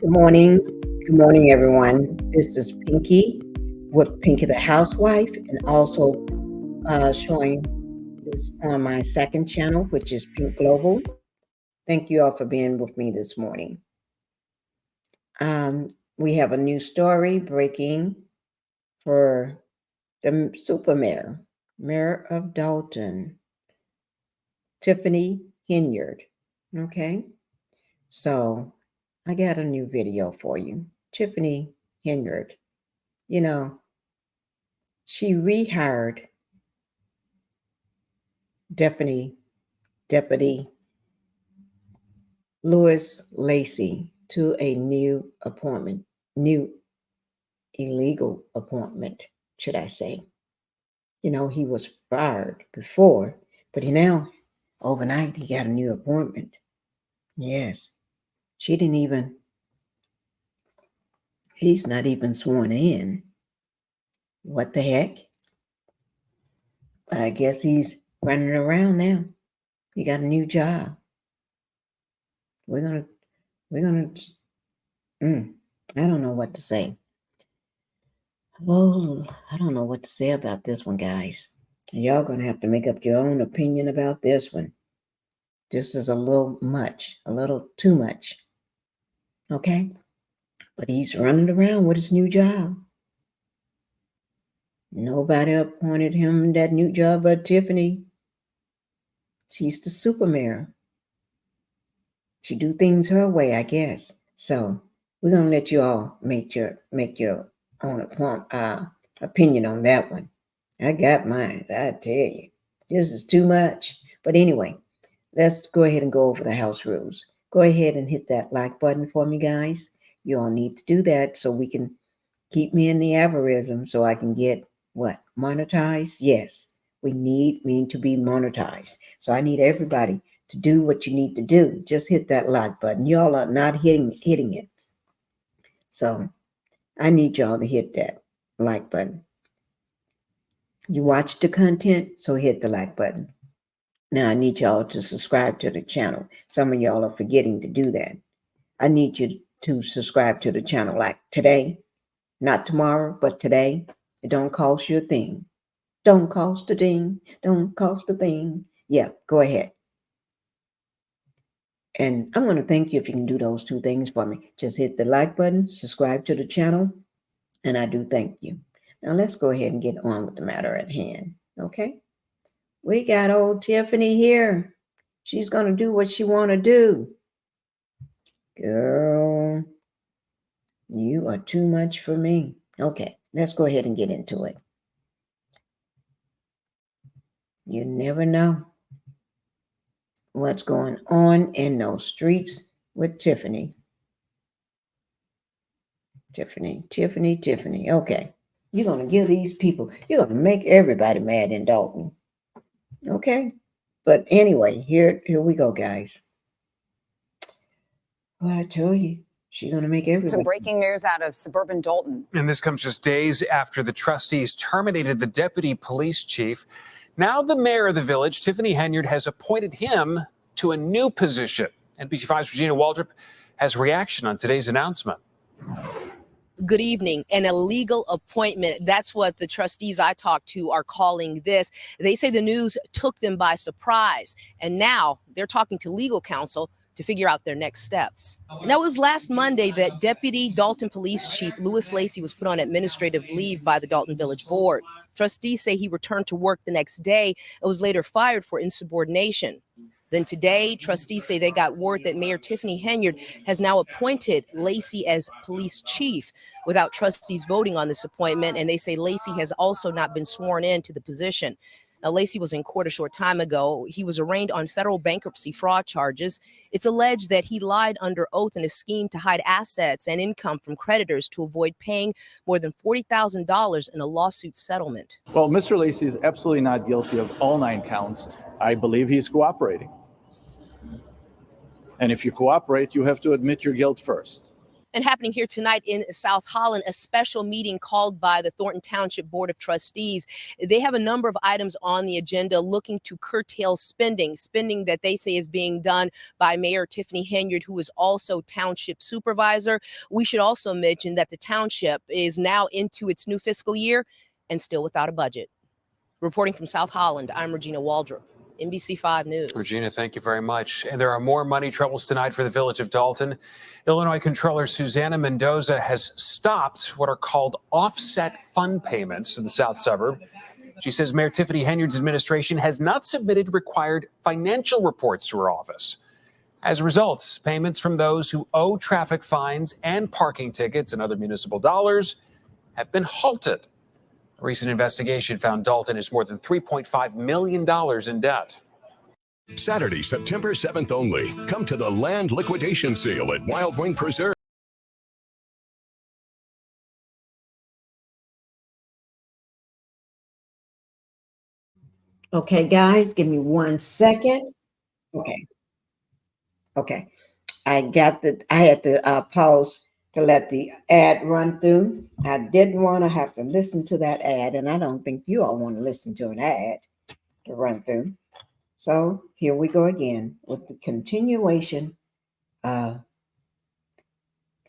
Good morning. Good morning, everyone. This is Pinkie with Pinkie the Housewife, and also showing this on my second channel, which is Pink Global. Thank you all for being with me this morning. We have a new story breaking for the super mayor of Dalton, Tiffany Henyard. Okay, so I got a new video for you. Tiffany Henyard, you know, she rehired Deputy Lacy to a new illegal appointment, should I say. He was fired before, but overnight, he got a new appointment. Yes, she didn't even, he's not even sworn in. What the heck? But I guess he's running around now. He got a new job. We're gonna, I don't know what to say. Oh, I don't know what to say about this one, guys. Y'all gonna have to make up your own opinion about this one. This is a little too much. Okay? But he's running around with his new job. Nobody appointed him that new job but Tiffany. She's the super mayor. She do things her way, I guess. So we're gonna let you all make your own opinion on that one. I got mine, I tell you. This is too much. But anyway, let's go ahead and go over the house rules. Go ahead and hit that like button for me, guys. You all need to do that so we can keep me in the algorithm so I can get what? Monetized? Yes. We need me to be monetized. So I need everybody to do what you need to do. Just hit that like button. Y'all are not hitting it. So I need y'all to hit that like button. You watch the content, so hit the like button. Now I need y'all to subscribe to the channel. Some of y'all are forgetting to do that. I need you to subscribe to the channel like today, not tomorrow, but today. It don't cost you a thing. Don't cost a ding. Don't cost a thing. Yeah, go ahead. And I'm going to thank you if you can do those two things for me. Just hit the like button, subscribe to the channel, and I do thank you. Now let's go ahead and get on with the matter at hand, okay? We got old Tiffany here. She's going to do what she want to do. Girl, you are too much for me. Okay, let's go ahead and get into it. You never know what's going on in those streets with Tiffany. Tiffany. Okay. You're going to give these people, you're going to make everybody mad in Dalton. Okay. But anyway, here we go, guys. Well, I told you, she's going to make everybody. Some breaking news out of suburban Dalton. And this comes just days after the trustees terminated the deputy police chief. Now the mayor of the village, Tiffany Henyard, has appointed him to a new position. NBC5's Regina Waldrop has reaction on today's announcement. Good evening. An illegal appointment. That's what the trustees I talked to are calling this. They say the news took them by surprise, and now they're talking to legal counsel to figure out their next steps. Now, it was last Monday that Deputy Dalton Police Chief Lacy was put on administrative leave by the Dalton Village Board. Trustees say he returned to work the next day and was later fired for insubordination. Then today, trustees say they got word that Mayor Tiffany Henyard has now appointed Lacy as police chief without trustees voting on this appointment. And they say Lacy has also not been sworn in to the position. Now, Lacy was in court a short time ago. He was arraigned on federal bankruptcy fraud charges. It's alleged that he lied under oath in a scheme to hide assets and income from creditors to avoid paying more than $40,000 in a lawsuit settlement. Well, Mr. Lacy is absolutely not guilty of all 9 counts. I believe he's cooperating. And if you cooperate, you have to admit your guilt first. And happening here tonight in South Holland, a special meeting called by the Thornton Township Board of Trustees. They have a number of items on the agenda looking to curtail spending that they say is being done by Mayor Tiffany Henyard, who is also township supervisor. We should also mention that the township is now into its new fiscal year and still without a budget. Reporting from South Holland, I'm Regina Waldrop, NBC5 News. Regina, thank you very much. And there are more money troubles tonight for the village of Dalton. Illinois Comptroller Susana Mendoza has stopped what are called offset fund payments in the south suburb. She says Mayor Tiffany Henyard's administration has not submitted required financial reports to her office. As a result, payments from those who owe traffic fines and parking tickets and other municipal dollars have been halted. A recent investigation found Dalton is more than $3.5 million in debt. Saturday, September 7th only. Come to the land liquidation sale at Wild Wing Preserve. Okay, guys, give me 1 second. Okay. I had to pause to let the ad run through. I didn't want to have to listen to that ad, and I don't think you all want to listen to an ad to run through. So here we go again with the continuation of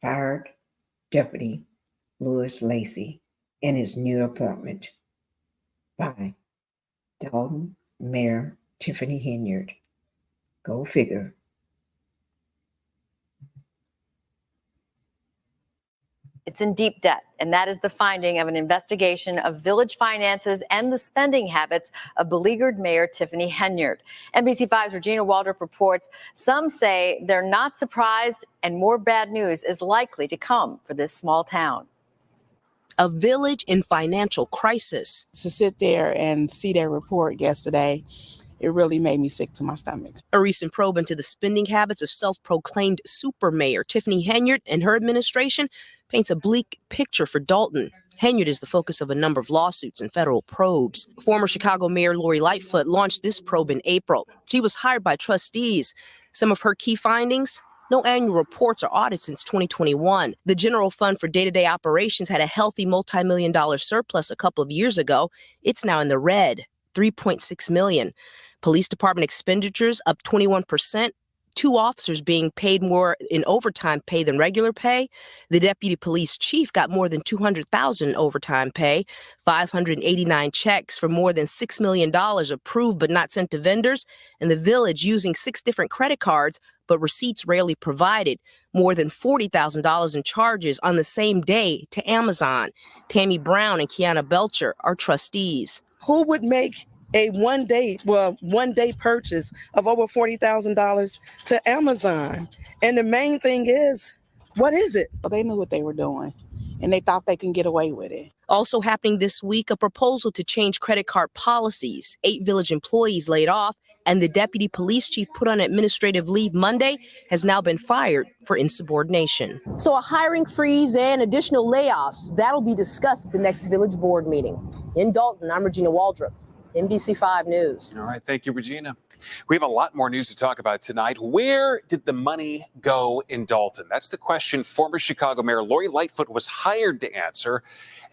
fired Deputy Louis Lacy in his new appointment by Dalton Mayor Tiffany Henyard. Go figure. It's in deep debt, and that is the finding of an investigation of village finances and the spending habits of beleaguered Mayor Tiffany Henyard. NBC5's Regina Waldrop reports some say they're not surprised and more bad news is likely to come for this small town. A village in financial crisis. To sit there and see that report yesterday, it really made me sick to my stomach. A recent probe into the spending habits of self-proclaimed super mayor Tiffany Henyard and her administration paints a bleak picture for Dalton. Henyard is the focus of a number of lawsuits and federal probes. Former Chicago Mayor Lori Lightfoot launched this probe in April. She was hired by trustees. Some of her key findings: no annual reports or audits since 2021. The general fund for day-to-day operations had a healthy multi-million-dollar surplus a couple of years ago. It's now in the red, $3.6 million. Police department expenditures up 21%. 2 officers being paid more in overtime pay than regular pay. The deputy police chief got more than $200,000 in overtime pay. 589 checks for more than $6 million approved but not sent to vendors. And the village using 6 different credit cards, but receipts rarely provided. More than $40,000 in charges on the same day to Amazon. Tammy Brown and Kiana Belcher are trustees. Who would make a one day purchase of over $40,000 to Amazon? And the main thing is, what is it? Well, they knew what they were doing, and they thought they can get away with it. Also happening this week, a proposal to change credit card policies. 8 village employees laid off, and the deputy police chief put on administrative leave Monday has now been fired for insubordination. So a hiring freeze and additional layoffs, that'll be discussed at the next village board meeting. In Dalton, I'm Regina Waldrop, NBC5 News. All right. Thank you, Regina. We have a lot more news to talk about tonight. Where did the money go in Dalton? That's the question former Chicago Mayor Lori Lightfoot was hired to answer.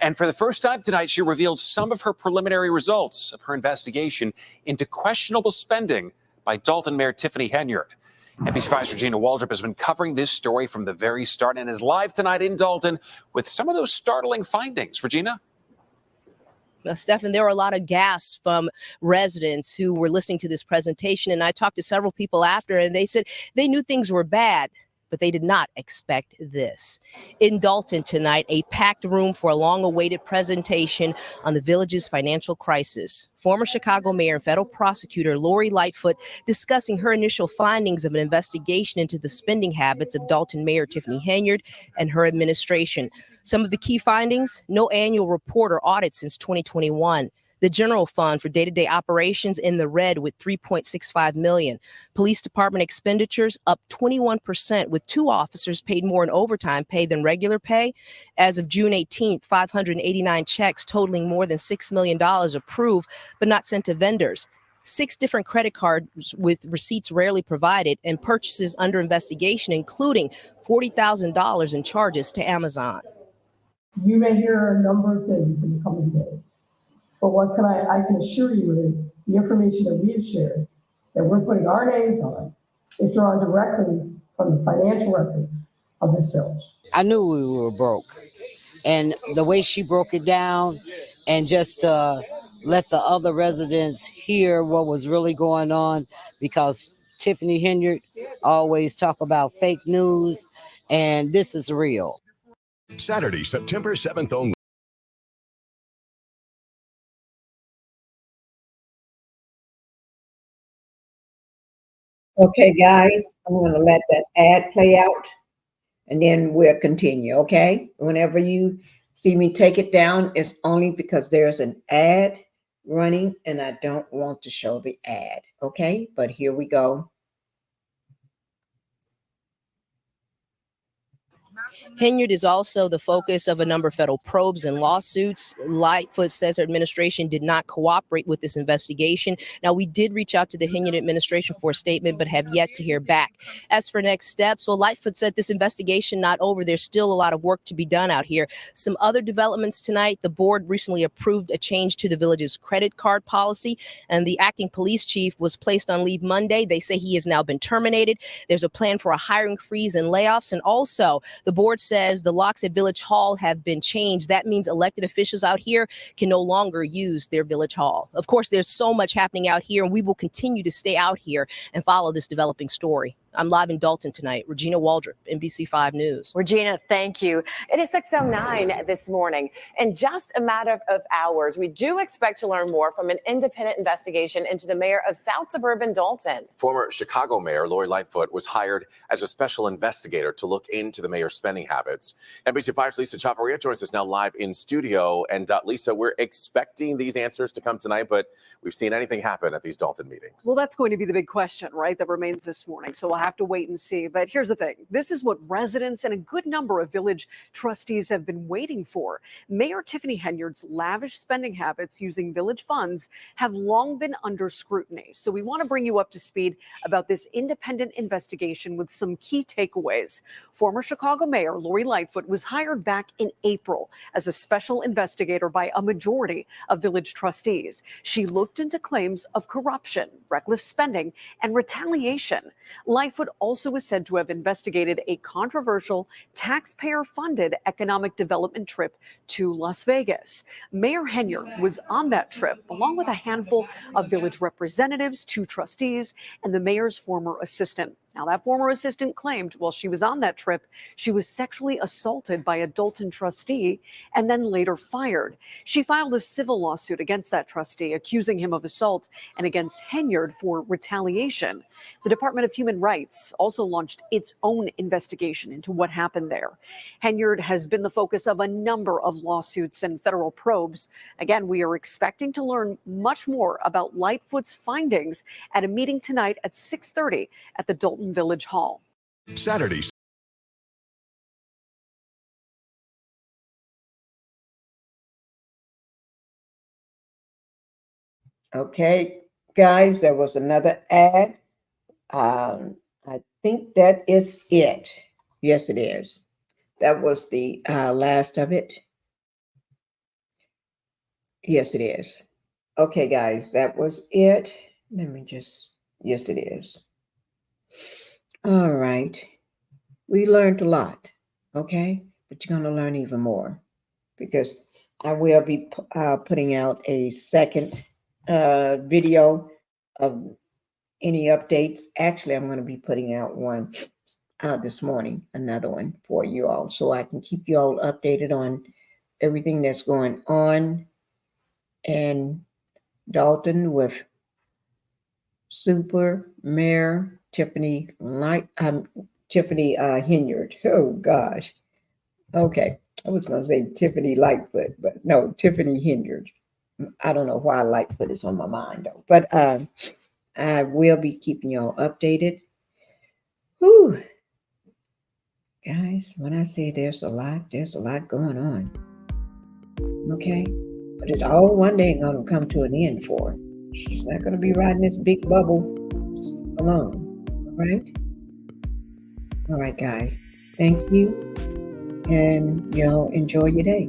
And for the first time tonight, she revealed some of her preliminary results of her investigation into questionable spending by Dalton Mayor Tiffany Henyard. NBC5's Regina Waldrop has been covering this story from the very start and is live tonight in Dalton with some of those startling findings. Regina? Stephan, there were a lot of gasps from residents who were listening to this presentation. And I talked to several people after, and they said they knew things were bad, but they did not expect this. In Dalton tonight, a packed room for a long-awaited presentation on the village's financial crisis. Former Chicago Mayor and federal prosecutor Lori Lightfoot discussing her initial findings of an investigation into the spending habits of Dalton Mayor Tiffany Henyard and her administration. Some of the key findings: no annual report or audit since 2021. The general fund for day-to-day operations in the red with $3.65 million. Police department expenditures up 21%, with 2 officers paid more in overtime pay than regular pay. As of June 18th, 589 checks totaling more than $6 million approved, but not sent to vendors. 6 different credit cards with receipts rarely provided, and purchases under investigation, including $40,000 in charges to Amazon. You may hear a number of things in the coming days, but what I can assure you is the information that we have shared, that we're putting our names on, is drawn directly from the financial records of this village. I knew we were broke, and the way she broke it down and just let the other residents hear what was really going on, because Tiffany Henyard always talk about fake news, and this is real. Saturday, September 7th only. Okay, guys, I'm going to let that ad play out, and then we'll continue, okay? Whenever you see me take it down, it's only because there's an ad running, and I don't want to show the ad, okay? But here we go. Henyard is also the focus of a number of federal probes and lawsuits. Lightfoot says her administration did not cooperate with this investigation. Now, we did reach out to the Henyard administration for a statement, but have yet to hear back. As for next steps, well, Lightfoot said this investigation not over. There's still a lot of work to be done out here. Some other developments tonight: the board recently approved a change to the village's credit card policy, and the acting police chief was placed on leave Monday. They say he has now been terminated. There's a plan for a hiring freeze and layoffs, and also the board says the locks at Village Hall have been changed. That means elected officials out here can no longer use their Village Hall. Of course, there's so much happening out here, and we will continue to stay out here and follow this developing story. I'm live in Dalton tonight. Regina Waldrop, NBC5 News. Regina, thank you. It is 6:09 this morning. In just a matter of hours, we do expect to learn more from an independent investigation into the mayor of South Suburban Dalton. Former Chicago Mayor Lori Lightfoot was hired as a special investigator to look into the mayor's spending habits. NBC5's Lisa Chavarria joins us now live in studio. And Lisa, we're expecting these answers to come tonight, but we've seen anything happen at these Dalton meetings. Well, that's going to be the big question, right, that remains this morning. So we'll have to wait and see. But here's the thing. This is what residents and a good number of village trustees have been waiting for. Mayor Tiffany Henyard's lavish spending habits using village funds have long been under scrutiny. So we want to bring you up to speed about this independent investigation with some key takeaways. Former Chicago Mayor Lori Lightfoot was hired back in April as a special investigator by a majority of village trustees. She looked into claims of corruption, reckless spending, and retaliation. Lightfoot also is said to have investigated a controversial taxpayer-funded economic development trip to Las Vegas. Mayor Henyard was on that trip, along with a handful of village representatives, 2 trustees, and the mayor's former assistant. Now, that former assistant claimed while she was on that trip, she was sexually assaulted by a Dalton trustee and then later fired. She filed a civil lawsuit against that trustee, accusing him of assault, and against Henyard for retaliation. The Department of Human Rights also launched its own investigation into what happened there. Henyard has been the focus of a number of lawsuits and federal probes. Again, we are expecting to learn much more about Lightfoot's findings at a meeting tonight at 6:30 at the Dalton Village Hall. Saturday. Okay, guys, there was another ad. I think that is it. Yes, it is. That was the last of it. Yes, it is. Okay, guys, that was it. Let me just, yes, it is. All right. We learned a lot, okay? But you're going to learn even more, because I will be putting out a second video of any updates. Actually, I'm going to be putting out one this morning, another one for you all, so I can keep you all updated on everything that's going on in Dalton with Super Mayor Tiffany Henyard. Oh gosh. Okay, I was going to say Tiffany Lightfoot, but no, Tiffany Henyard. I don't know why Lightfoot is on my mind though, but I will be keeping y'all updated. Whew. Guys, when I say there's a lot going on. Okay, but it's all one day going to come to an end for. She's not going to be riding this big bubble alone. All right? All right, guys. Thank you. And, enjoy your day.